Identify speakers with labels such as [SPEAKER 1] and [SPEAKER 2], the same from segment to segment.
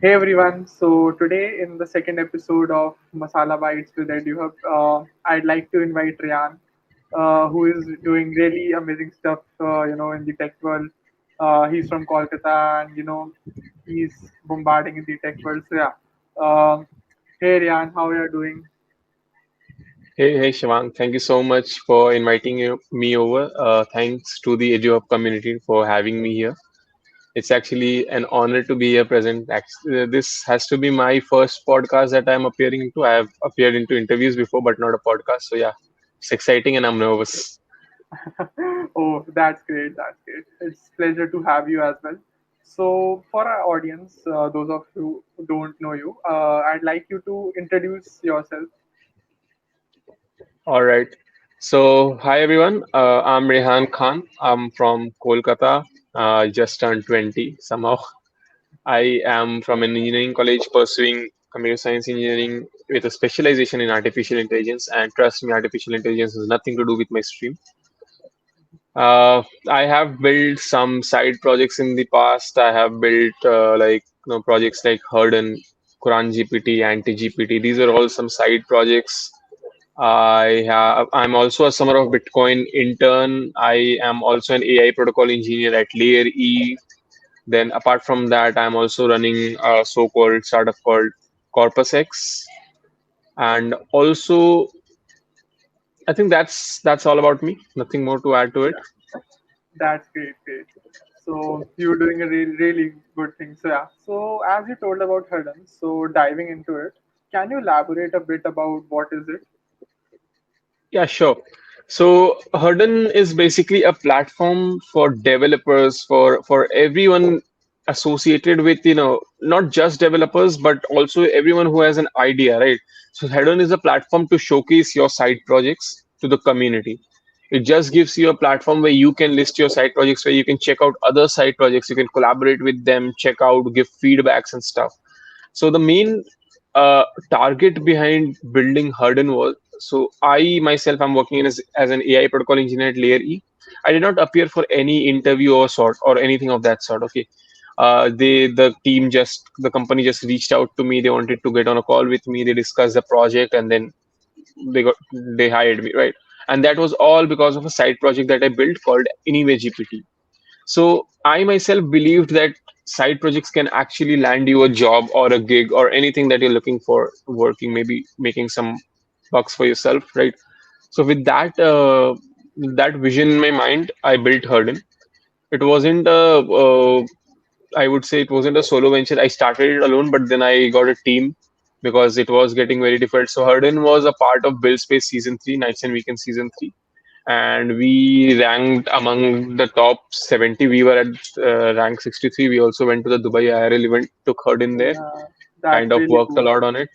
[SPEAKER 1] Hey everyone, so today in the second episode of Masala Bites with EduHub, I'd like to invite Raihan, who is doing really amazing stuff, in the tech world. He's from Kolkata and, he's bombarding in the tech world. So, yeah. Um, hey Raihan, how are you doing?
[SPEAKER 2] Hey, Shivank. Thank you so much for inviting me over. Thanks to the EduHub community for having me here. It's actually an honor to be here present. This has to be my first podcast that I'm appearing into. I have appeared into interviews before, but not a podcast. So yeah, it's exciting and I'm nervous.
[SPEAKER 1] Oh, that's great. That's great. It's pleasure to have you as well. So, for our audience, those of you who don't know you, I'd like you to introduce yourself.
[SPEAKER 2] All right. So hi everyone. I'm Rehan Khan. I'm from Kolkata. Just turned 20 somehow. I am from an engineering college pursuing computer science engineering with a specialization in artificial intelligence. And trust me, artificial intelligence has nothing to do with my stream. I have built some side projects in the past. I have built projects like Herdon, Quran GPT, Anti GPT. These are all some side projects. I'm also a Summer of Bitcoin intern. I am also an AI protocol engineer at Layer E. Then apart from that, I'm also running a so-called startup called Corpus X. And also, I think that's all about me. Nothing more to add to it.
[SPEAKER 1] Yeah, that's great, great. So you're doing a really, really good thing. So yeah. So as you told about Hidden, so diving into it, can you elaborate a bit about what is it?
[SPEAKER 2] Yeah, sure. So Herdon is basically a platform for developers, for everyone associated with, not just developers, but also everyone who has an idea, right? So Herdon is a platform to showcase your side projects to the community. It just gives you a platform where you can list your side projects, where you can check out other side projects, you can collaborate with them, check out, give feedbacks and stuff. So the main target behind building Herdon was, so I myself am working as an AI protocol engineer at Layer E. I did not appear for any interview or sort or anything of that sort. Okay, the company just reached out to me. They wanted to get on a call with me. They discussed the project and then they got they hired me, right? And that was all because of a side project that I built called Anyway GPT. So I myself believed that side projects can actually land you a job or a gig or anything that you're looking for working, maybe making some bucks for yourself, right? So with that vision in my mind, I built Herdon. It wasn't I would say it wasn't a solo venture. I started it alone, but then I got a team because it was getting very difficult. So Herdon was a part of Build Space Season 3, Nights and Weekends Season 3, and we ranked among the top 70. We were at rank 63. We also went to the Dubai IRL event, took Herdon there,
[SPEAKER 1] Yeah, that's
[SPEAKER 2] kind of
[SPEAKER 1] really
[SPEAKER 2] worked a
[SPEAKER 1] cool.
[SPEAKER 2] lot on it.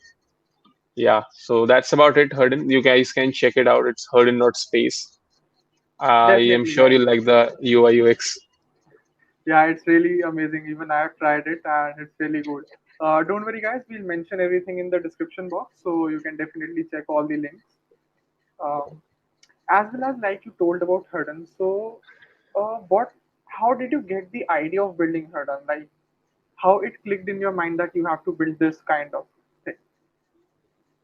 [SPEAKER 2] Yeah, so that's about it, Herdon. You guys can check it out. It's Herdon not space. I am
[SPEAKER 1] Definitely,
[SPEAKER 2] sure
[SPEAKER 1] guys.
[SPEAKER 2] you like the UI UX.
[SPEAKER 1] Yeah, it's really amazing. Even I have tried it and it's really good. Don't worry, guys. We'll mention everything in the description box, so you can definitely check all the links. Um, as well as like you told about Hurdon. So, what? How did you get the idea of building Hurdon? Like, how it clicked in your mind that you have to build this kind of thing?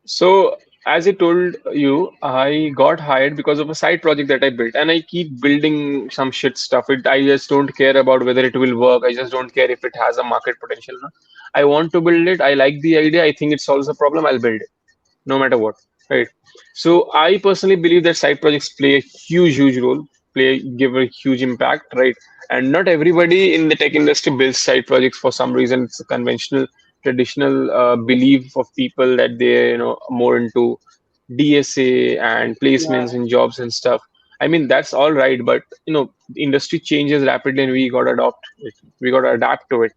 [SPEAKER 2] So, as I told you, I got hired because of a side project that I built, and I keep building some shit stuff. I just don't care about whether it will work. I just don't care if it has a market potential or not. I want to build it. I like the idea. I think it solves a problem. I'll build it, no matter what. Right. So, I personally believe that side projects play a huge role, give a huge impact. Right. And not everybody in the tech industry builds side projects for some reason. It's a conventional traditional belief of people that they're more into DSA and
[SPEAKER 1] Yeah,
[SPEAKER 2] placements and jobs and stuff. I mean that's all right, but the industry changes rapidly and we got to adopt it. We got to adapt to it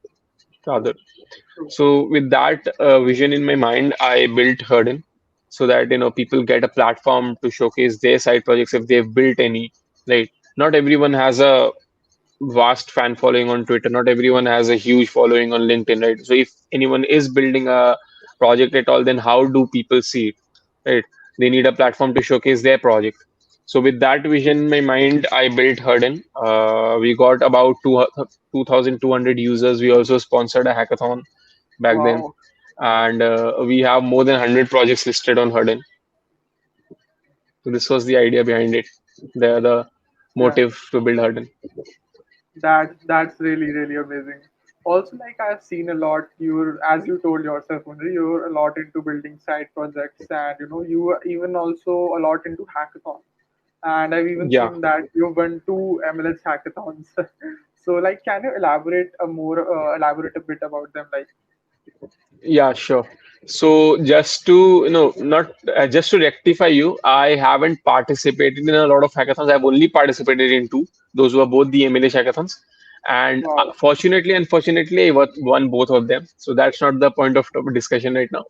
[SPEAKER 2] rather.
[SPEAKER 1] true.
[SPEAKER 2] So with that vision in my mind, I built Herdon so that people get a platform to showcase their side projects if they've built any. Right? Not everyone has a vast fan following on Twitter. Not everyone has a huge following on LinkedIn, right? So if anyone is building a project at all, then how do people see it, right? They need a platform to showcase their project. So with that vision in my mind, I built Herdon. We got about 2,200 users. We also sponsored a hackathon. back then,
[SPEAKER 1] Wow,
[SPEAKER 2] and we have more than 100 projects listed on Hurdle. So this was the idea behind it, the
[SPEAKER 1] yeah.
[SPEAKER 2] motive to build Hurdle.
[SPEAKER 1] That's really really amazing. Also, like I've seen a lot. You're, as you told yourself, Mundri, you're a lot into building side projects, and you were even also a lot into hackathons. And I've even
[SPEAKER 2] Yeah.
[SPEAKER 1] seen that you've won two MLS hackathons. So, like, can you elaborate a bit about them? Like,
[SPEAKER 2] Yeah, sure. So just to, not just to rectify you, I haven't participated in a lot of hackathons. I've only participated in two. Those were both the MLA hackathons. And
[SPEAKER 1] wow,
[SPEAKER 2] fortunately, unfortunately, I won both of them. So that's not the point of discussion right now.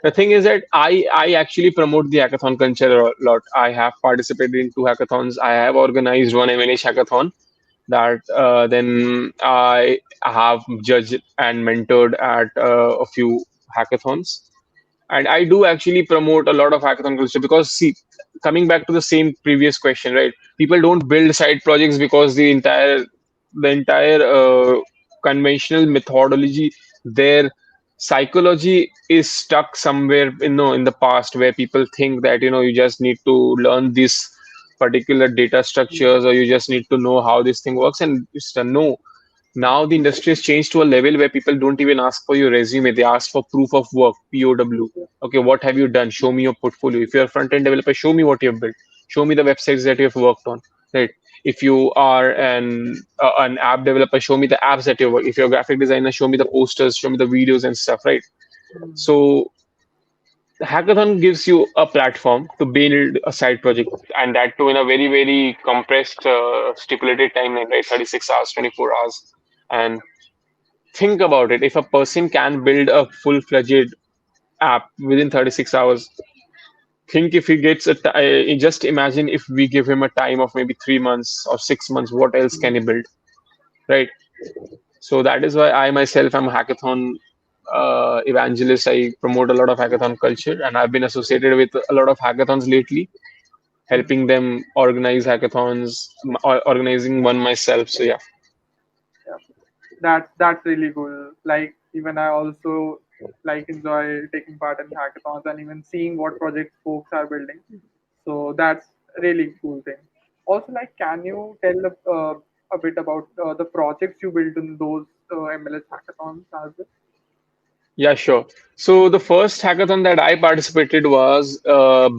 [SPEAKER 2] The thing is that I actually promote the hackathon culture a lot. I have participated in two hackathons. I have organized one MLA hackathon that then I have judged and mentored at a few hackathons. And I do actually promote a lot of hackathon culture because, see, coming back to the same previous question, right? People don't build side projects because the entire conventional methodology, their psychology is stuck somewhere, in the past, where people think that you just need to learn these particular data structures, or you just need to know how this thing works, and it's no. Now the industry has changed to a level where people don't even ask for your resume. They ask for proof of work, POW. Okay, what have you done? Show me your portfolio. If you're a front-end developer, show me what you've built. Show me the websites that you've worked on. Right. If you are an app developer, show me the apps that you work. If you're a graphic designer, show me the posters, show me the videos and stuff. Right.
[SPEAKER 1] hmm,
[SPEAKER 2] So hackathon gives you a platform to build a side project, and that too in a very, very compressed, stipulated timeline, right? 36 hours, 24 hours. And think about it. If a person can build a full-fledged app within 36 hours, think if he gets just imagine if we give him a time of maybe 3 months or 6 months, what else can he
[SPEAKER 1] hmm,
[SPEAKER 2] build, right? So that is why I myself am a hackathon evangelist. I promote a lot of hackathon culture, and I've been associated with a lot of hackathons lately,
[SPEAKER 1] hmm.
[SPEAKER 2] helping them organize hackathons, or organizing one myself. So yeah.
[SPEAKER 1] Yeah. That's really cool. Like even I also like enjoy taking part in hackathons and even seeing what projects folks are building. So that's really cool thing. Also, like, can you tell a bit about the projects you built in those MLS hackathons as well?
[SPEAKER 2] Yeah, sure. So the first hackathon that I participated was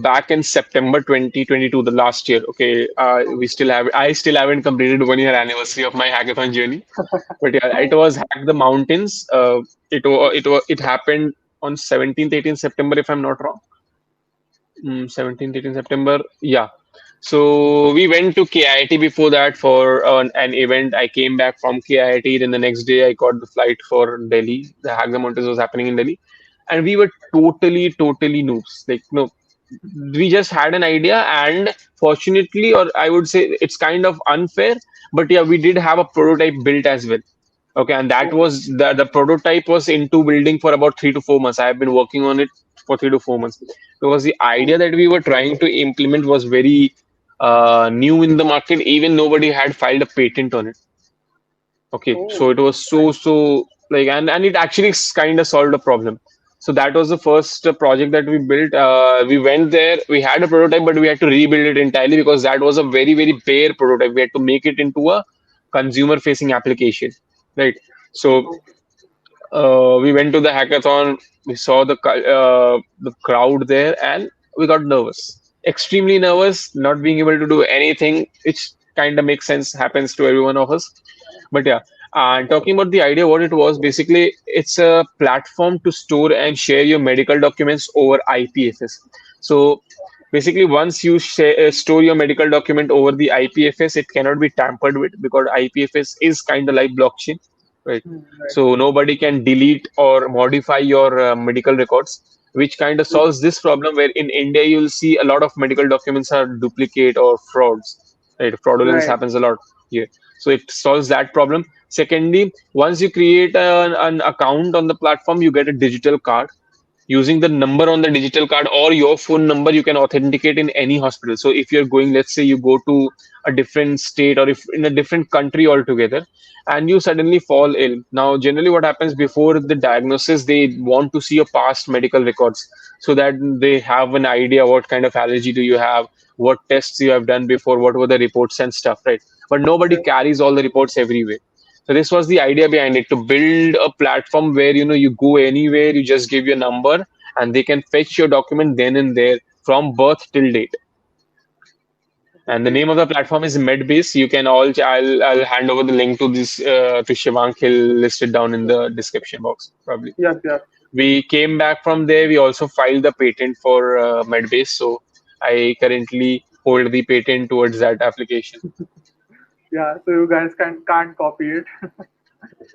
[SPEAKER 2] back in September 2022, the last year. Okay, I still haven't completed 1 year anniversary of my hackathon journey, but yeah, it was Hack the Mountains. It happened on 17th, 18th September, if I'm not wrong. 17th, 18th September. Yeah. So we went to KIT before that for an event. I came back from KIT. Then the next day, I caught the flight for Delhi. The Hack the Mountains was happening in Delhi, and we were totally, totally noobs. Like, no, we just had an idea, and fortunately, or I would say it's kind of unfair, but yeah, we did have a prototype built as well. Okay, and that
[SPEAKER 1] Oh,
[SPEAKER 2] was the prototype was into building for about 3 to 4 months. I have been working on it for 3 to 4 months because the idea
[SPEAKER 1] oh,
[SPEAKER 2] that we were trying to implement was very new in the market. Even nobody had filed a patent on it. Okay, so
[SPEAKER 1] oh,
[SPEAKER 2] it was
[SPEAKER 1] nice.
[SPEAKER 2] so like, and it actually kind of solved a problem. So that was the first project that we built. We went there, we had a prototype, but we had to rebuild it entirely because that was a very, very bare prototype. We had to make it into a consumer facing application, right? So
[SPEAKER 1] Oh,
[SPEAKER 2] we went to the hackathon. We saw the crowd there, and we got nervous, extremely nervous, not being able to do anything, which kind of makes sense, happens to every one of us. But yeah, and talking about the idea, what it was basically, it's a platform to store and share your medical documents over IPFS. So basically, once you store your medical document over the IPFS, it cannot be tampered with because IPFS is kind of like blockchain, right?
[SPEAKER 1] hmm, right.
[SPEAKER 2] So nobody can delete or modify your medical records, which kind of
[SPEAKER 1] Oh,
[SPEAKER 2] solves this problem where in India you'll see a lot of medical documents are duplicate or frauds, right? Fraudulence
[SPEAKER 1] right.
[SPEAKER 2] happens a lot here. So it solves that problem. Secondly, once you create an account on the platform, you get a digital card. using the number on the digital card or your phone number, you can authenticate in any hospital. So if you're going, let's say you go to a different state or if in a different country altogether, and you suddenly fall ill. Now generally what happens before the diagnosis, they want to see your past medical records so that they have an idea what kind of allergy do you have, what tests you have done before, what were the reports and stuff, right? But nobody
[SPEAKER 1] Right.
[SPEAKER 2] carries all the reports everywhere. So this was the idea behind it, to build a platform where you go anywhere, you just give your number, and they can fetch your document then and there from birth till date. And the
[SPEAKER 1] Okay.
[SPEAKER 2] name of the platform is Medbase. You can all I'll hand over the link to this to Shivank. He'll list it down in the description box probably.
[SPEAKER 1] Yep. Yep.
[SPEAKER 2] We came back from there. We also filed the patent for Medbase. So I currently hold the patent towards that application.
[SPEAKER 1] Yeah. So you guys can't copy it.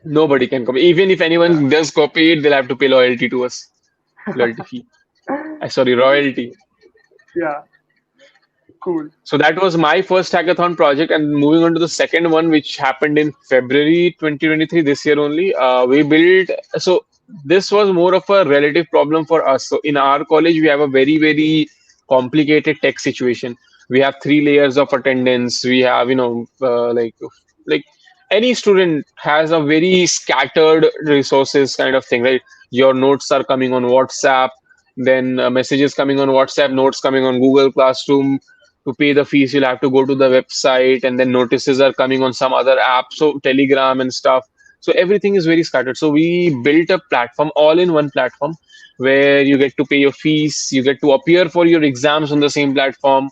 [SPEAKER 2] Nobody can copy. Even if
[SPEAKER 1] Yeah.
[SPEAKER 2] anyone does copy it, they'll have to pay loyalty to us. Loyalty fee. Sorry, royalty.
[SPEAKER 1] Yeah. Cool.
[SPEAKER 2] So that was my first hackathon project, and moving on to the second one, which happened in February 2023, this year only. We built. So this was more of a relative problem for us. So in our college, we have a very complicated tech situation. We have three layers of attendance. We have like any student has a very scattered resources kind of thing, right? Your notes are coming on WhatsApp, then messages coming on WhatsApp, notes coming on Google Classroom. To pay the fees, you'll have to go to the website, and then notices are coming on some other app, so Telegram and stuff. So everything is very scattered. So we built a platform, all in one platform, where you get to pay your fees, you get to appear for your exams on the same platform,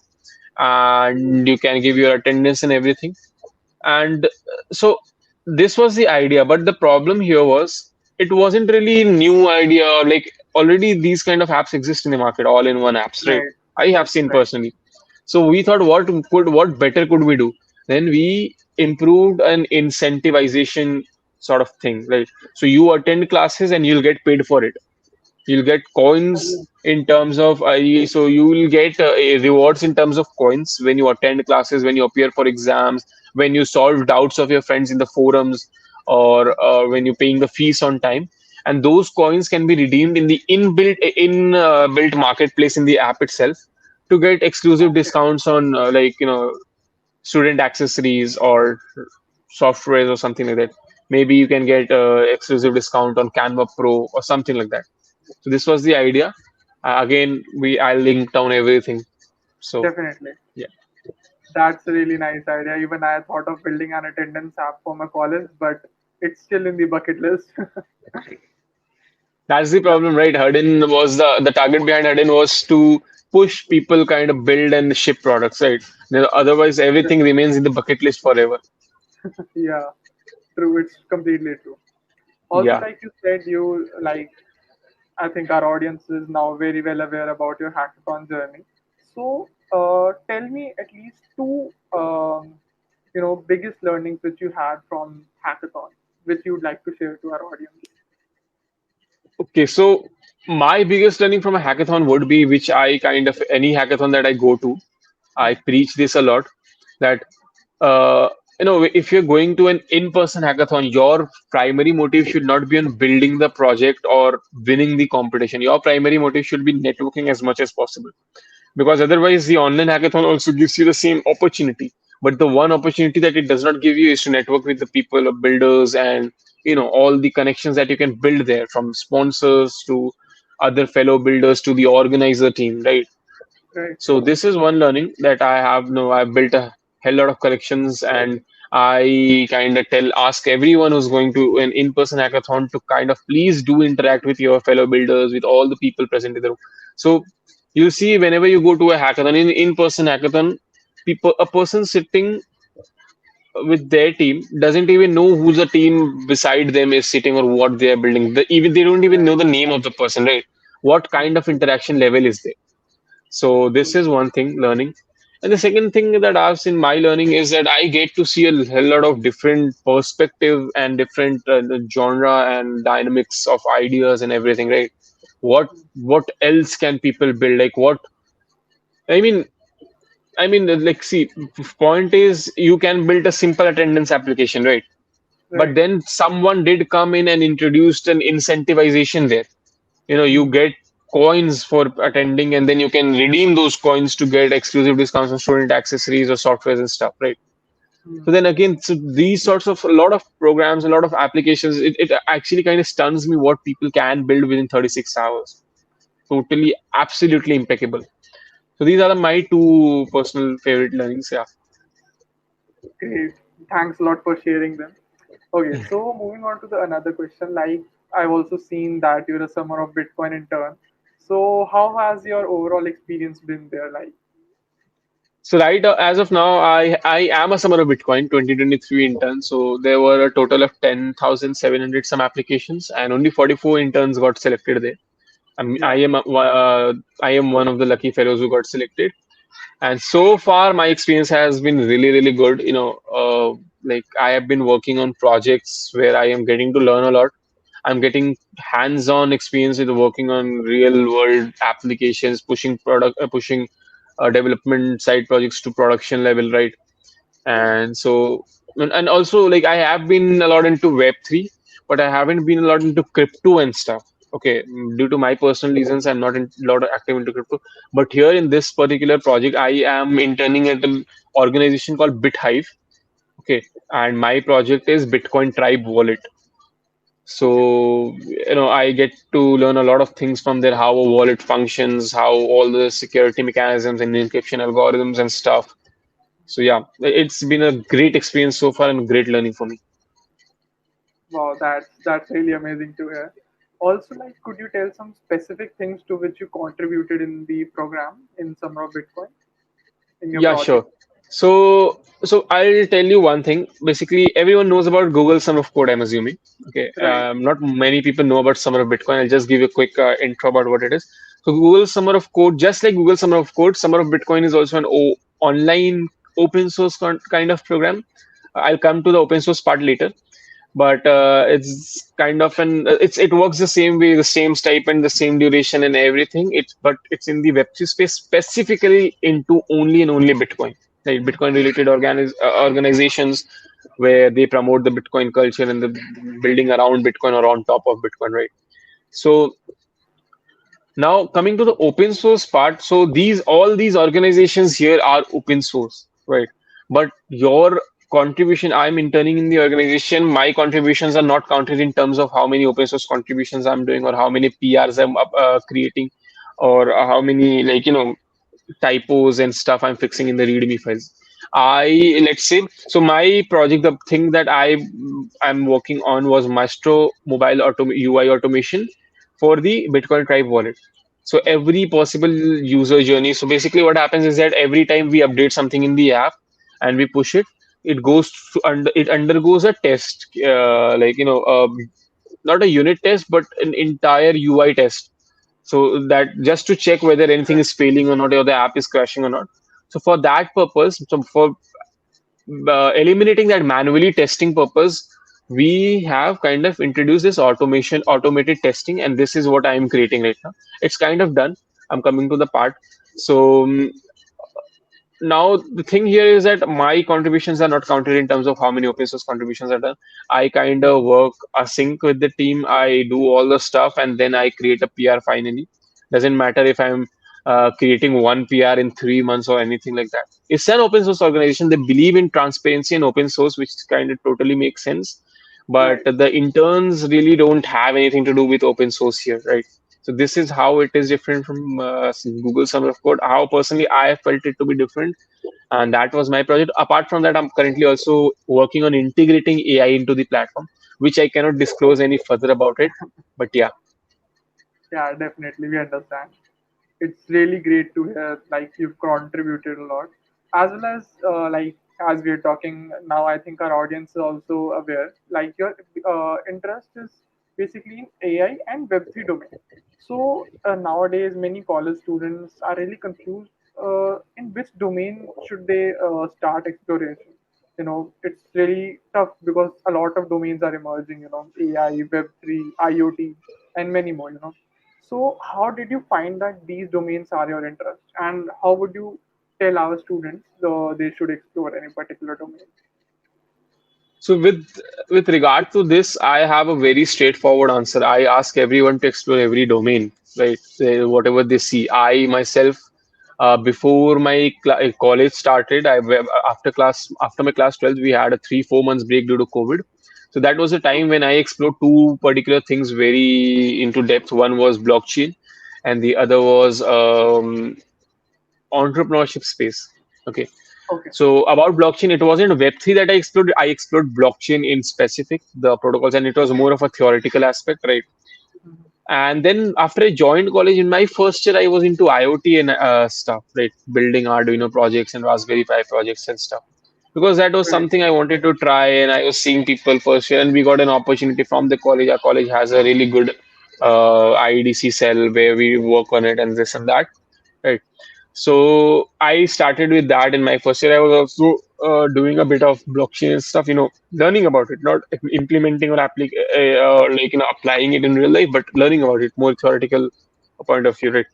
[SPEAKER 2] and you can give your attendance and everything. And so this was the idea, but the problem here was it wasn't really new idea, or like already these kind of apps exist in the market, all in one apps, right?
[SPEAKER 1] Right.
[SPEAKER 2] I have seen
[SPEAKER 1] Right.
[SPEAKER 2] personally. So we thought, what better could we do? Then we improved an incentivization sort of thing, right? So you attend classes and you'll get paid for it. You'll get coins
[SPEAKER 1] Oh,
[SPEAKER 2] in terms of so you will get rewards in terms of coins when you attend classes, when you appear for exams, when you solve doubts of your friends in the forums, or when you're paying the fees on time. And those coins can be redeemed in the built marketplace in the app itself to get exclusive
[SPEAKER 1] okay.
[SPEAKER 2] discounts on student accessories or softwares or something like that. Maybe you can get exclusive discount on Canva Pro or something like that. So this was the idea. Again, I linked down everything. So
[SPEAKER 1] Definitely.
[SPEAKER 2] yeah,
[SPEAKER 1] That's a really nice idea. Even I thought of building an attendance app for my college, but it's still in the bucket list.
[SPEAKER 2] that's the
[SPEAKER 1] Yeah.
[SPEAKER 2] problem, right? Hudden was the target behind Hudden was to push people kind of build and ship products, right? Otherwise, everything remains in the bucket list forever.
[SPEAKER 1] Yeah. True. It's completely true. Also,
[SPEAKER 2] Yeah.
[SPEAKER 1] like you said, you like I think our audience is now very well aware about your hackathon journey. So, tell me at least two, biggest learnings which you had from hackathon, which you'd like to share to our audience.
[SPEAKER 2] Okay, so my biggest learning from a hackathon would be, which I kind of any hackathon that I go to, I preach this a lot, that uh, if you're going to an in-person hackathon, your primary motive should not be on building the project or winning the competition. Your primary motive should be networking as much as possible, because otherwise the online hackathon also gives you the same opportunity, but the one opportunity that it does not give you is to network with the people, builders, and all the connections that you can build there, from sponsors to other fellow builders to the organizer team, right?
[SPEAKER 1] Right.
[SPEAKER 2] So this is one learning that I have. No, I've built a hell lot of collections, and I kind of ask everyone who's going to an in-person hackathon to kind of please do interact with your fellow builders, with all the people present in the room. So you see, whenever you go to a hackathon, in-person hackathon, a person sitting with their team doesn't even know who's the team beside them is sitting or what they are building. Even they don't even
[SPEAKER 1] Right.
[SPEAKER 2] know the name of the person, right? What kind of interaction level is there? So this
[SPEAKER 1] True.
[SPEAKER 2] is one thing learning. And the second thing that I've seen my learning is that I get to see a hell lot of different perspective and different genre and dynamics of ideas and everything, right? What else can people build? Like what I mean like see, point is you can build a simple attendance application, right? But
[SPEAKER 1] Right.
[SPEAKER 2] then someone did come in and introduced an incentivization there. You
[SPEAKER 1] Hmm.
[SPEAKER 2] get coins for attending, and then you can redeem those coins to get exclusive discounts on student accessories or softwares and stuff, right? So
[SPEAKER 1] Hmm.
[SPEAKER 2] then again, so these sorts of a lot of programs, a lot of applications, it actually kind of stuns me what people can build within 36 hours. Totally, absolutely impeccable. So these are my two personal favorite learnings. Yeah.
[SPEAKER 1] Great. Thanks a lot for sharing them. Okay, so moving on to the another question. Like I've also seen that you're a summer of Bitcoin intern. So how has your overall experience been there? Like,
[SPEAKER 2] So right as of now, I am a summer of Bitcoin 2023 intern. So there were a total of 10,700 some applications, and only 44 interns got selected there.
[SPEAKER 1] yeah,
[SPEAKER 2] I am one of the lucky fellows who got selected. And so far, my experience has been really, really good. Like I have been working on projects where I am getting to learn a lot. I'm getting hands-on experience with working on real-world applications, pushing development side projects to production level, right? And so, and also like I have been a lot into Web3, but I haven't been a lot into crypto and stuff. Okay, due to my personal reasons, I'm not a lot of active into crypto. But here in this particular project, I am interning at an organization called BitHive. Okay, and my project is Bitcoin Tribe Wallet.
[SPEAKER 1] okay.
[SPEAKER 2] So, I get to learn a lot of things from there, how a wallet functions, how all the security mechanisms and encryption algorithms and stuff. So yeah, it's been a great experience so far and great learning for me.
[SPEAKER 1] Wow, that's really amazing to hear. Also, like, could you tell some specific things to which you contributed in the program in Summer of Bitcoin in your
[SPEAKER 2] Yeah,
[SPEAKER 1] project?
[SPEAKER 2] sure. So I'll tell you one thing. Basically, everyone knows about Google Summer of Code, I'm assuming. Okay,
[SPEAKER 1] Right.
[SPEAKER 2] not many people know about Summer of Bitcoin. I'll just give you a quick intro about what it is. So Google Summer of Code, just like Google Summer of Code, Summer of Bitcoin is also an online open source kind of program. I'll come to the open source part later, but it's kind of it works the same way, the same stipend, the same duration and everything. It's in the Web3 space, specifically into only and only Bitcoin, like Bitcoin related organizations where they promote the Bitcoin culture and the building around Bitcoin or on top of Bitcoin, right? So now coming to the open source part, so these all these organizations here are open source, right? But your contribution, I'm interning in the organization, my contributions are not counted in terms of how many open source contributions I'm doing or how many PRs I'm creating or how many typos and stuff I'm fixing in the README files. Let's say, so my project, the thing that I'm working on was Maestro mobile UI automation for the Bitcoin Tribe wallet. So every possible user journey. So basically, what happens is that every time we update something in the app and we push it, it undergoes a test, not a unit test, but an entire UI test. So that just to check whether anything is failing or not, or the app is crashing or not. So for that purpose, so for eliminating that manually testing purpose, we have kind of introduced this automated testing, and this is what I am creating right now. It's kind of done. I'm coming to the part. So now the thing here is that my contributions are not counted in terms of how many open source contributions are done. I kind of work async with the team. I do all the stuff and then I create a PR finally. Doesn't matter if I'm creating one PR in 3 months or anything like that. It's an open source organization. They believe in transparency and open source, which kind of totally makes sense. But
[SPEAKER 1] Right.
[SPEAKER 2] the interns really don't have anything to do with open source here, right? So this is how it is different from Google Summer of Code. How personally I felt it to be different, and that was my project. Apart from that, I'm currently also working on integrating AI into the platform, which I cannot disclose any further about it. But yeah.
[SPEAKER 1] Yeah, definitely. We understand. It's really great to hear like you've contributed a lot, as well as like as we're talking now, I think our audience is also aware like your interest is basically in AI and Web3 domain. So nowadays many college students are really confused in which domain should they start exploration. It's really tough because a lot of domains are emerging, AI, Web3, IoT, and many more. So, how did you find that these domains are your interest, and how would you tell our students they should explore any particular domain?
[SPEAKER 2] So with regard to this, I have a very straightforward answer. I ask everyone to explore every domain. right? Whatever they see. I myself, before my college started, after my class 12, we had a 3 4 months break due to COVID. So that was a time when I explored two particular things very into depth. One was blockchain, and the other was entrepreneurship space. Okay.
[SPEAKER 1] Okay.
[SPEAKER 2] So about blockchain, it wasn't Web3 that I explored. I explored blockchain in specific, the protocols, and it was more of a theoretical aspect, right? And then after I joined college in my first year, I was into IoT and stuff, right? Building Arduino projects and Raspberry Pi projects and stuff. Because that was
[SPEAKER 1] Right.
[SPEAKER 2] something I wanted to try, and I was seeing people first year, and we got an opportunity from the college. Our college has a really good IEDC cell where we work on it and this and that, right? So I started with that in my first year. I was also doing a bit of blockchain stuff, learning about it, not implementing or applying it in real life, but learning about it, more theoretical point of view, right?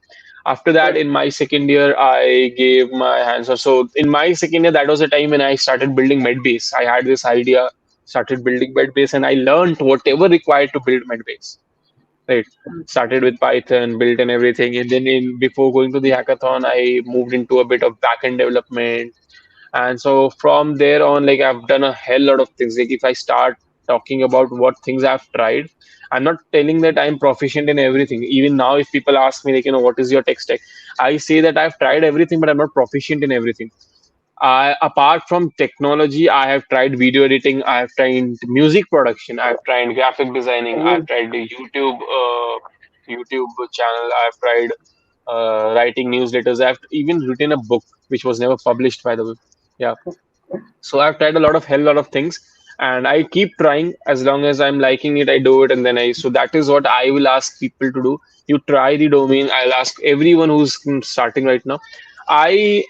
[SPEAKER 2] After that,
[SPEAKER 1] Right.
[SPEAKER 2] in my second year, I gave my hands on. So in my second year, that was the time when I started building Medbase. I had this idea, started building Medbase, and I learned whatever required to build Medbase, right? Started with Python, built and everything, and then in before going to the hackathon, I moved into a bit of backend development, and so from there on, like I've done a hell lot of things. Like if I start talking about what things I've tried, I'm not telling that I'm proficient in everything. Even now, if people ask me, like, what is your tech stack, I say that I've tried everything, but I'm not proficient in everything. Apart from technology, I have tried video editing, I have tried music production, I've tried graphic designing, I've
[SPEAKER 1] Oh,
[SPEAKER 2] tried the YouTube channel, I've tried writing newsletters, I've even written a book which was never published, by the way. Yeah. So I've tried a lot of hell lot of things, and I keep trying as long as I'm liking it, I do it, and then I. So that is what I will ask people to do. You try the domain. I'll ask everyone who's starting right now. I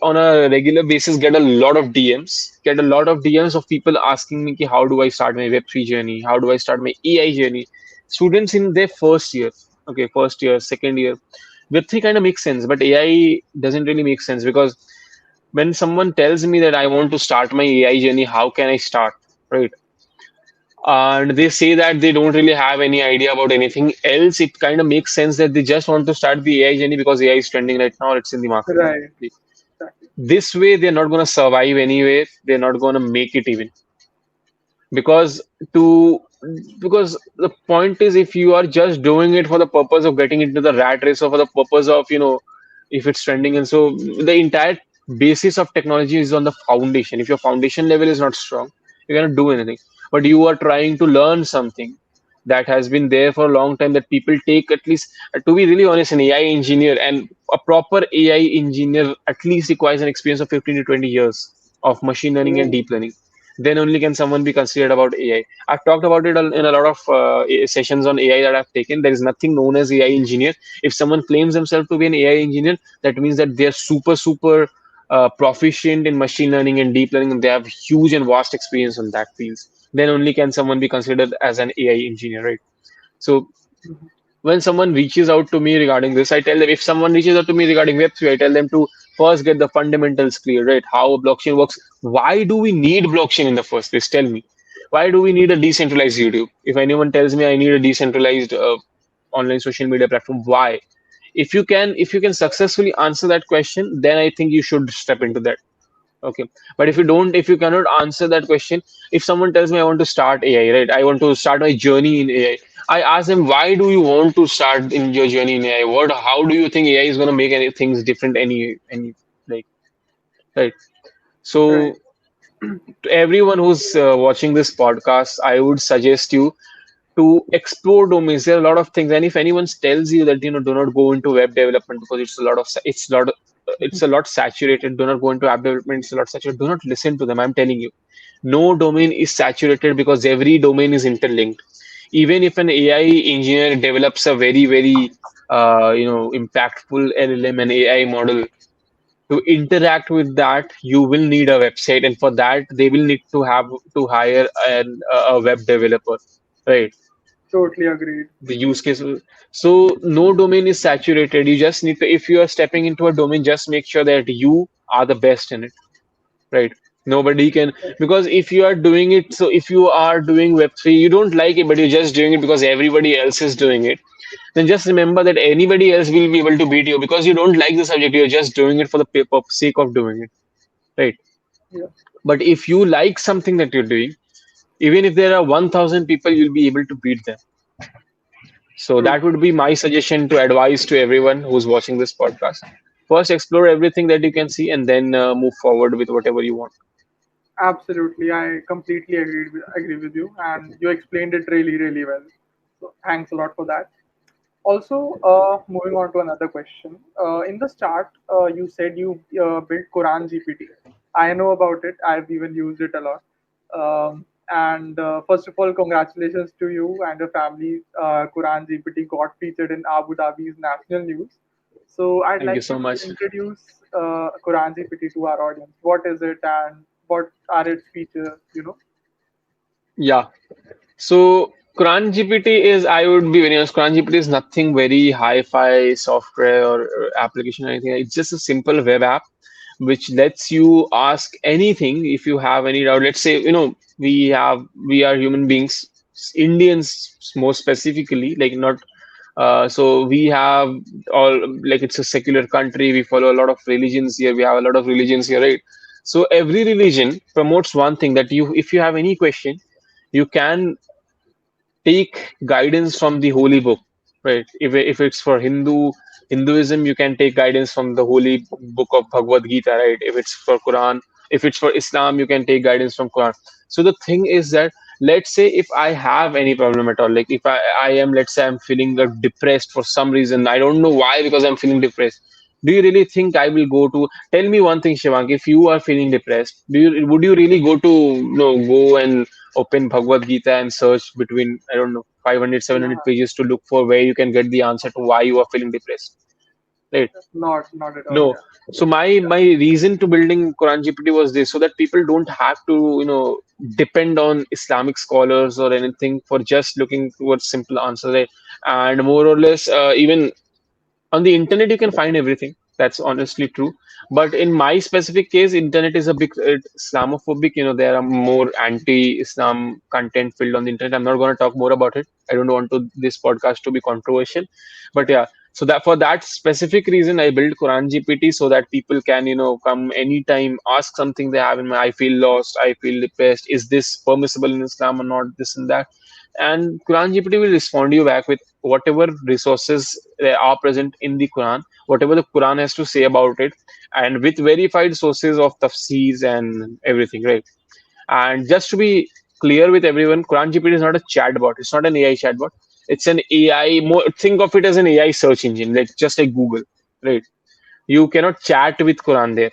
[SPEAKER 2] on a regular basis get a lot of DMs, of people asking me, ki, how do I start my Web3 journey? How do I start my AI journey? Students in their first year, okay, first year, second year. Web3 kind of makes sense, but AI doesn't really make sense because when someone tells me that I want to start my AI journey, how can I start? Right. And they say that they don't really have any idea about anything else. It kind of makes sense that they just want to start the AI journey because AI is trending right now, it's in the market.
[SPEAKER 1] right. Exactly.
[SPEAKER 2] This way, they're not going to survive anyway. They're not going to make it even because to because the point is, if you are just doing it for the purpose of getting into the rat race or for the purpose of if it's trending, and so the entire basis of technology is on the foundation. If your foundation level is not strong, you cannot do anything. But you are trying to learn something that has been there for a long time, that people take at least, to be really honest, an AI engineer and a proper AI engineer at least requires an experience of 15 to 20 years of machine learning and
[SPEAKER 1] Oh,
[SPEAKER 2] deep learning. Then only can someone be considered about AI. I've talked about it in a lot of sessions on AI that I've taken. There is nothing known as AI engineer. If someone claims themselves to be an AI engineer, that means that they're super, super proficient in machine learning and deep learning, and they have huge and vast experience in that field. Then only can someone be considered as an AI engineer, right? So when someone reaches out to me regarding this, I tell them, if someone reaches out to me regarding Web3, I tell them to first get the fundamentals clear, right? How a blockchain works. Why do we need blockchain in the first place? Tell me. Why do we need a decentralized YouTube? If anyone tells me I need a decentralized online social media platform, why? If you can successfully answer that question, then I think you should step into that. Okay. But if you cannot answer that question, if someone tells me I want to start AI, right? I want to start my journey in AI. I ask them, why do you want to start in your journey in AI? How do you think AI is going to make any things different? Like, right?
[SPEAKER 1] right.
[SPEAKER 2] So to everyone who's watching this podcast, I would suggest you to explore domains. There are a lot of things, and if anyone tells you that do not go into web development because it's a lot saturated. Do not go into app development; it's a lot saturated. Do not listen to them. I'm telling you, no domain is saturated because every domain is interlinked. Even if an AI engineer develops a very very impactful LLM and AI model, to interact with that, you will need a website, and for that, they will need to have to hire a web developer, right?
[SPEAKER 1] Totally agreed.
[SPEAKER 2] The use case. So no domain is saturated. You just need to, if you are stepping into a domain, just make sure that you are the best in it, right? Nobody can, because if you are doing it, so if you are doing Web3, you don't like it, but you're just doing it because everybody else is doing it. then just remember that anybody else will be able to beat you because you don't like the subject. You're just doing it for the sake of doing it, right?
[SPEAKER 1] Yeah,
[SPEAKER 2] But if you like something that you're doing, even if there are 1,000 people, you'll be able to beat them. So
[SPEAKER 1] true.
[SPEAKER 2] that would be my suggestion to advise to everyone who's watching this podcast. First, explore everything that you can see, and then move forward with whatever you want.
[SPEAKER 1] Absolutely, I completely agree with you, and you explained it really, really well. So thanks a lot for that. Also, moving on to another question. In the start, you said you built Quran GPT. I know about it. I've even used it a lot. And first of all, congratulations to you and your family. Quran GPT got featured in Abu Dhabi's national news. So I'd
[SPEAKER 2] Thank you
[SPEAKER 1] like you
[SPEAKER 2] so
[SPEAKER 1] to
[SPEAKER 2] much.
[SPEAKER 1] introduce Quran GPT to our audience. What is it and what are its features?
[SPEAKER 2] Yeah. So Quran GPT is, I would be very honest, Quran GPT is nothing very hi-fi software or application or anything. It's just a simple web app which lets you ask anything if you have any doubt. Let's say, we are human beings, Indians more specifically, like not so we have all, like it's a secular country. We follow a lot of religions here. We have a lot of religions here, right? So every religion promotes one thing, that if you have any question, you can take guidance from the holy book, right? If it's for Hinduism, you can take guidance from the holy book of Bhagavad Gita, right? If it's for Quran, if it's for Islam, you can take guidance from Quran. So the thing is that, let's say if I have any problem at all, like if I am, let's say I'm feeling depressed for some reason, I don't know why, because I'm feeling depressed. Do you really think I will go to, tell me one thing, Shivank, if you are feeling depressed, would you really go to, go and open Bhagavad Gita and search between, I don't know, 500,
[SPEAKER 1] Yeah,
[SPEAKER 2] 700 pages to look for where you can get the answer to why you are feeling depressed, right?
[SPEAKER 1] not at all.
[SPEAKER 2] No.
[SPEAKER 1] Yeah,
[SPEAKER 2] So my reason to building Quran GPT was this, so that people don't have to, depend on Islamic scholars or anything for just looking towards simple answers, right? And more or less, even on the internet you can find everything, that's honestly true. But in my specific case, internet is a big Islamophobic, there are more anti-Islam content filled on the internet. I'm not going to talk more about it. I don't want to this podcast to be controversial, but yeah. So that, for that specific reason, I built Quran GPT, so that people can, come anytime, ask something they have in mind. I feel lost, I feel depressed, is this permissible in Islam or not, this and that. And Quran GPT will respond to you back with whatever resources are present in the Quran, whatever the Quran has to say about it, and with verified sources of tafseers and everything, right? And just to be clear with everyone, Quran GPT is not a chatbot. It's not an AI chatbot. It's an AI. More think of it as an AI search engine, like just like Google, right? You cannot chat with Quran there.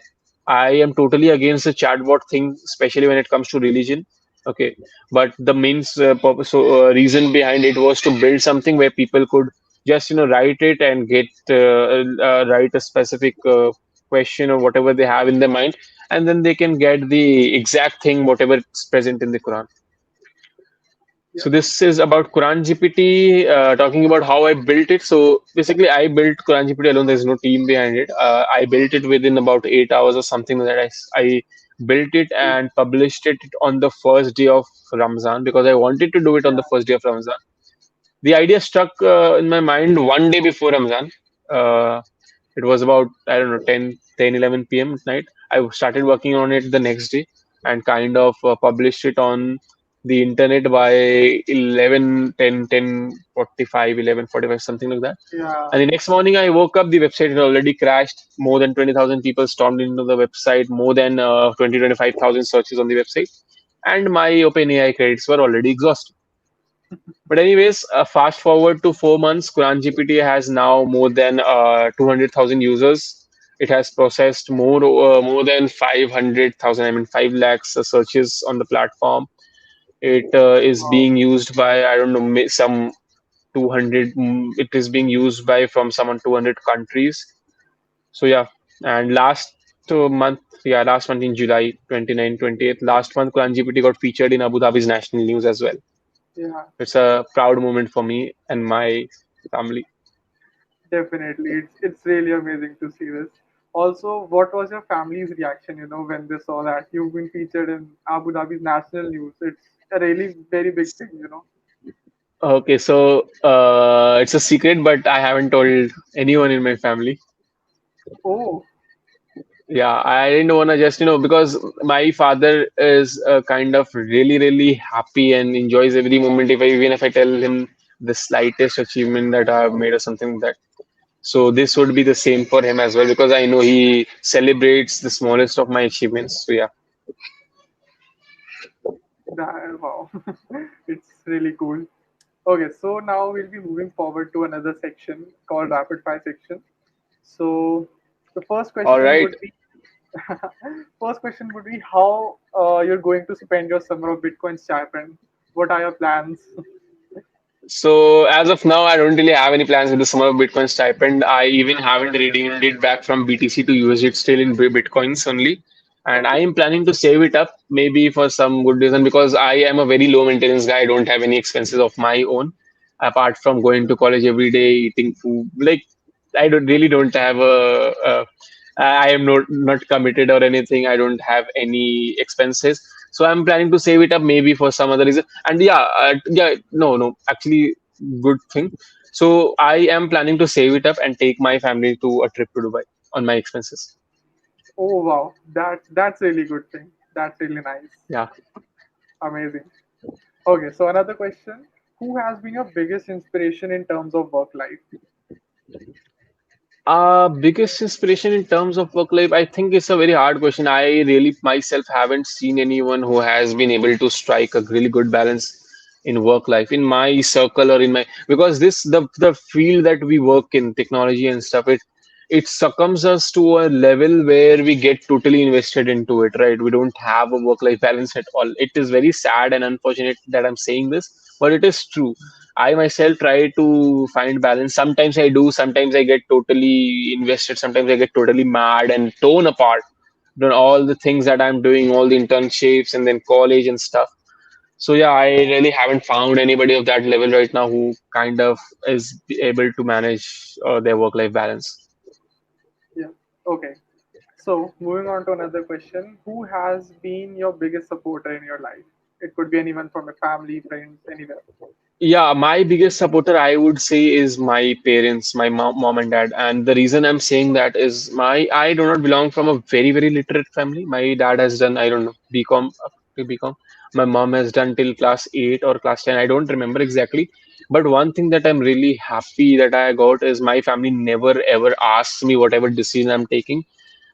[SPEAKER 2] I am totally against the chatbot thing, especially when it comes to religion. Okay, but the main purpose, reason behind it was to build something where people could just write it and get write a specific question or whatever they have in their mind, and then they can get the exact thing whatever is present in the Quran.
[SPEAKER 1] yeah,
[SPEAKER 2] So this is about Quran GPT, talking about how I built it. So basically, I built Quran GPT alone. There's no team behind it. I built it within about 8 hours or something like that. I built it and published it on the first day of Ramzan, because I wanted to do it on the
[SPEAKER 1] yeah,
[SPEAKER 2] first day of Ramzan. The idea struck in my mind one day before Ramzan. Uh, it was about, I don't know, 11 p.m. at night. I started working on it the next day and kind of published it on the internet by 11:45, something like that.
[SPEAKER 1] yeah,
[SPEAKER 2] And the next morning, I woke up, the website had already crashed. More than 20,000 people stormed into the website, more than 25,000 searches on the website. And my OpenAI credits were already exhausted. But anyways, fast forward to 4 months, Quran GPT has now more than 200,000 users. It has processed more than 500,000, I mean 5 lakhs searches on the platform. It is
[SPEAKER 1] wow,
[SPEAKER 2] being used by, I don't know, some 200. It is being used by from some 200 countries. So yeah, and last month in July 29, 28th, last month, Quran GPT got featured in Abu Dhabi's national news as well.
[SPEAKER 1] yeah,
[SPEAKER 2] It's a proud moment for me and my family.
[SPEAKER 1] definitely. It's really amazing to see this. Also, what was your family's reaction? When they saw that you've been featured in Abu Dhabi's national news. It's a really very big thing.
[SPEAKER 2] Okay, so it's a secret, but I haven't told anyone in my family.
[SPEAKER 1] Oh,
[SPEAKER 2] Yeah, I didn't want to just, because my father is kind of really, really happy and enjoys every moment. Even if I tell him the slightest achievement that I have made or something like that. So this would be the same for him as well because I know he celebrates the smallest of my achievements. So yeah.
[SPEAKER 1] that, wow. It's really cool. Okay, so now we'll be moving forward to another section called rapid fire section. So the first
[SPEAKER 2] All
[SPEAKER 1] question
[SPEAKER 2] right.
[SPEAKER 1] would be first question would be how you're going to spend your summer of Bitcoin stipend. What are your plans?
[SPEAKER 2] So as of now, I don't really have any plans with the summer of Bitcoin stipend. I even haven't redeemed it back from BTC to use it still in Bitcoins only. And I am planning to save it up maybe for some good reason because I am a very low maintenance guy. I don't have any expenses of my own apart from going to college every day, eating food. Like I don't have I am not committed or anything. I don't have any expenses. So I'm planning to save it up maybe for some other reason. And yeah, no, actually, good thing. So I am planning to save it up and take my family to a trip to Dubai on my expenses.
[SPEAKER 1] Oh wow, that's really good thing. That's really nice.
[SPEAKER 2] Yeah.
[SPEAKER 1] Amazing. Okay, so another question. Who has been your biggest inspiration in terms of work life?
[SPEAKER 2] Biggest inspiration in terms of work life, I think it's a very hard question. I really myself haven't seen anyone who has been able to strike a really good balance in work life in my circle or in my because this the field that we work in technology and stuff it succumbs us to a level where we get totally invested into it, right? We don't have a work life balance at all. It is very sad and unfortunate that I'm saying this, but it is true. I myself try to find balance. Sometimes I do, sometimes I get totally invested, sometimes I get totally mad and torn apart. Done all the things that I'm doing, all the internships and then college and stuff. So yeah, I really haven't found anybody of that level right now who kind of is able to manage their work-life balance.
[SPEAKER 1] Yeah. Okay. So moving on to another question. Who has been your biggest supporter in your life? It could be anyone from your family, friends, anywhere.
[SPEAKER 2] Yeah, my biggest supporter, I would say, is my parents, my mom and dad. And the reason I'm saying that is I do not belong from a very, very literate family. My dad has done, I don't know, BCom up to BCom. My mom has done till class 8 or class 10. I don't remember exactly. But one thing that I'm really happy that I got is my family never ever asks me whatever decision I'm taking.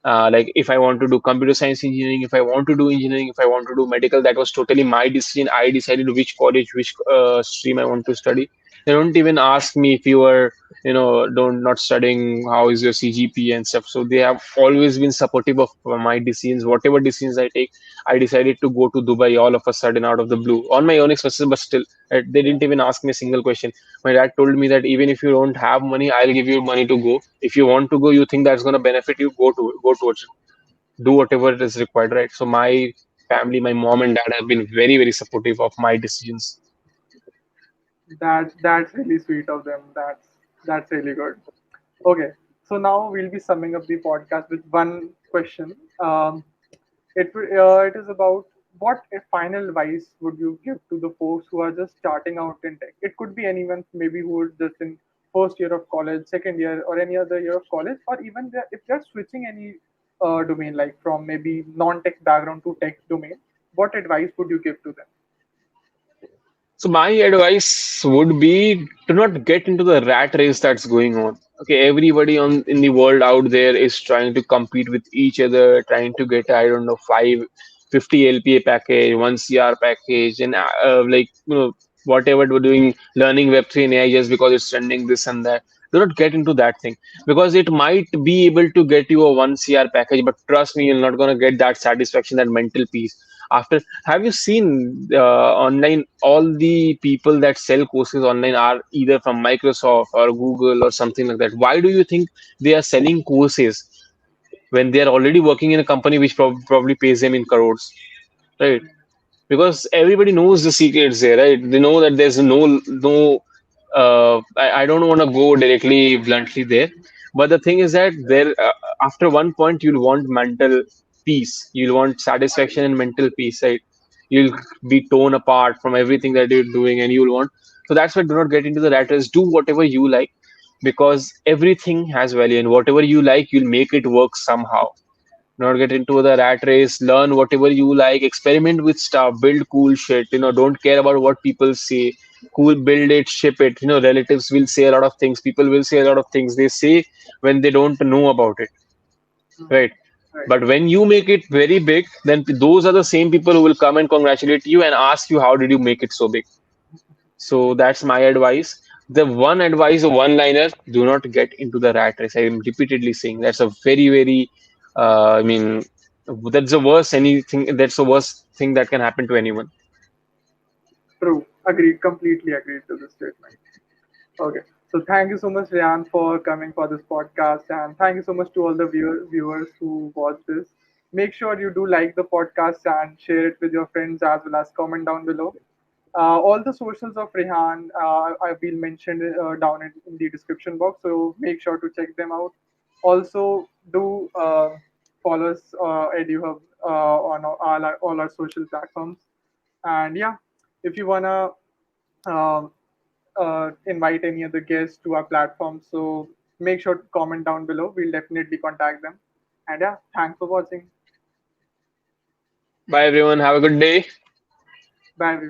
[SPEAKER 2] Like if I want to do computer science engineering, if I want to do engineering, if I want to do medical, that was totally my decision. I decided which college, which stream I want to study. They don't even ask me if you are, don't not studying, how is your CGP and stuff. So they have always been supportive of my decisions. Whatever decisions I take, I decided to go to Dubai all of a sudden out of the blue on my own expenses, but still, they didn't even ask me a single question. My dad told me that even if you don't have money, I'll give you money to go. If you want to go, you think that's going to benefit you, go towards it. Do whatever is required, right? So my family, my mom and dad have been very, very supportive of my decisions.
[SPEAKER 1] That's really sweet of them. That's really good. Okay. So now we'll be summing up the podcast with one question. It is about what a final advice would you give to the folks who are just starting out in tech? It could be anyone, maybe who is just in first year of college, second year, or any other year of college, or even if they're switching any domain, like from maybe non-tech background to tech domain. What advice would you give to them?
[SPEAKER 2] So my advice would be to not get into the rat race that's going on. Okay, everybody on in the world out there is trying to compete with each other, trying to get I don't know 550 LPA package, one CR package, and like whatever we're doing, learning Web3 and AI just because it's trending this and that. Do not get into that thing because it might be able to get you a one CR package, but trust me, you're not gonna get that satisfaction, that mental peace after. Have you seen online? All the people that sell courses online are either from Microsoft or Google or something like that. Why do you think they are selling courses when they are already working in a company which probably pays them in crores, right? Because everybody knows the secrets there, right? They know that there's no. I don't want to go directly bluntly there, but the thing is that there after one point you'll want mental peace, you'll want satisfaction and mental peace, right? You'll be torn apart from everything that you're doing, and you'll want So that's why do not get into the rat race. Do whatever you like, because everything has value, and whatever you like, you'll make it work somehow. Not get into the rat race. Learn whatever you like. Experiment with stuff. Build cool shit. Don't care about what people say. Cool, build it, ship it. Relatives will say a lot of things. People will say a lot of things. They say when they don't know about it,
[SPEAKER 1] Mhm.
[SPEAKER 2] right?
[SPEAKER 1] Right.
[SPEAKER 2] But when you make it very big, then those are the same people who will come and congratulate you and ask you how did you make it so big. So that's my advice. The one advice, one liner: do not get into the rat race. I am repeatedly saying that's a very, very, I mean, that's the worst anything. That's the worst thing that can happen to anyone.
[SPEAKER 1] True. Agreed. Completely agreed to this statement. Okay. So thank you so much, Ryan, for coming for this podcast, and thank you so much to all the viewers who watch this. Make sure you do like the podcast and share it with your friends as well as comment down below. All the socials of Rehan I will mention down in the description box, so make sure to check them out. Also, do follow us at YouHub on all our social platforms. And yeah, if you wanna um, invite any other guests to our platform, so make sure to comment down below. We'll definitely contact them. And yeah, thanks for watching.
[SPEAKER 2] Bye everyone. Have a good day.
[SPEAKER 1] Bye, everyone.